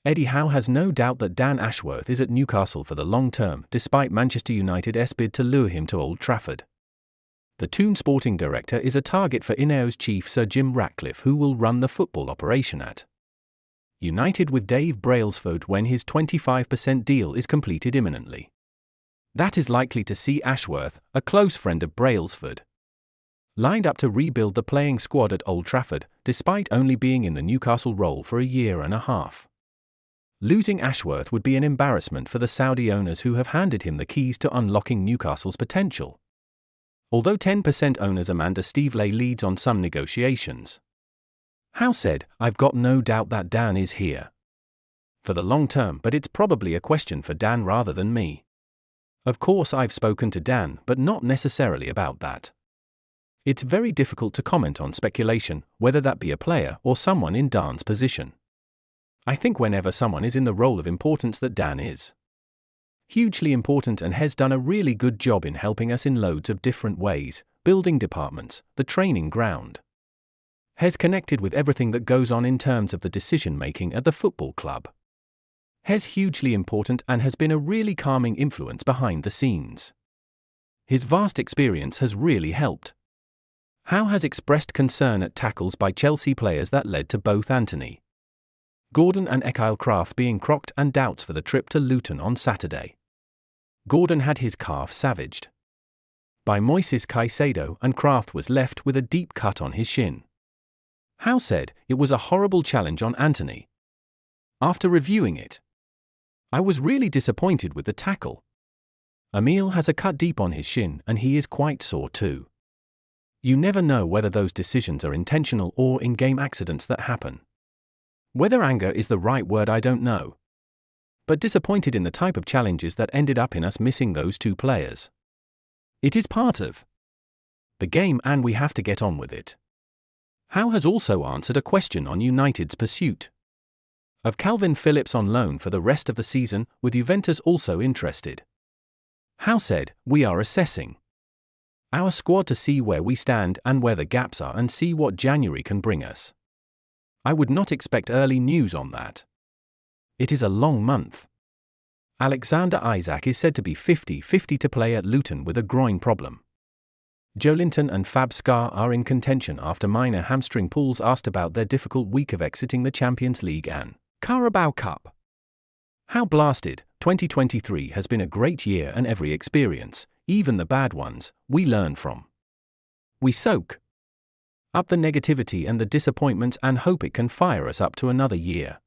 Eddie Howe has no doubt that Dan Ashworth is at Newcastle for the long term, despite Manchester United's bid to lure him to Old Trafford. The Toon sporting director is a target for Ineos chief Sir Jim Ratcliffe, who will run the football operation at United with Dave Brailsford when his 25% deal is completed imminently. That is likely to see Ashworth, a close friend of Brailsford, lined up to rebuild the playing squad at Old Trafford, despite only being in the Newcastle role for a year and a half. Losing Ashworth would be an embarrassment for the Saudi owners who have handed him the keys to unlocking Newcastle's potential. Although 10% owners Amanda Stevely leads on some negotiations. Howe said, "I've got no doubt that Dan is here for the long term, but it's probably a question for Dan rather than me. Of course I've spoken to Dan, but not necessarily about that. It's very difficult to comment on speculation, whether that be a player or someone in Dan's position. I think whenever someone is in the role of importance that Dan is hugely important and has done a really good job in helping us in loads of different ways, building departments, the training ground. Has connected with everything that goes on in terms of the decision-making at the football club. Has hugely important and has been a really calming influence behind the scenes. His vast experience has really helped." Howe has expressed concern at tackles by Chelsea players that led to both Anthony Gordon and Ekyle Kraft being crocked and doubts for the trip to Luton on Saturday. Gordon had his calf savaged by Moises Caicedo and Kraft was left with a deep cut on his shin. Howe said, "It was a horrible challenge on Anthony. After reviewing it, I was really disappointed with the tackle. Emile has a cut deep on his shin and he is quite sore too. You never know whether those decisions are intentional or in-game accidents that happen. Whether anger is the right word I don't know. But disappointed in the type of challenges that ended up in us missing those two players. It is part of the game and we have to get on with it." Howe has also answered a question on United's pursuit of Calvin Phillips on loan for the rest of the season, with Juventus also interested. Howe said, "We are assessing our squad to see where we stand and where the gaps are and see what January can bring us. I would not expect early news on that. It is a long month." Alexander Isak is said to be 50-50 to play at Luton with a groin problem. Joelinton and Fab Scar are in contention after minor hamstring pulls. Asked about their difficult week of exiting the Champions League and Carabao Cup. How blasted, 2023 has been a great year and every experience, even the bad ones, we learn from. We soak up the negativity and the disappointments and hope it can fire us up to another year.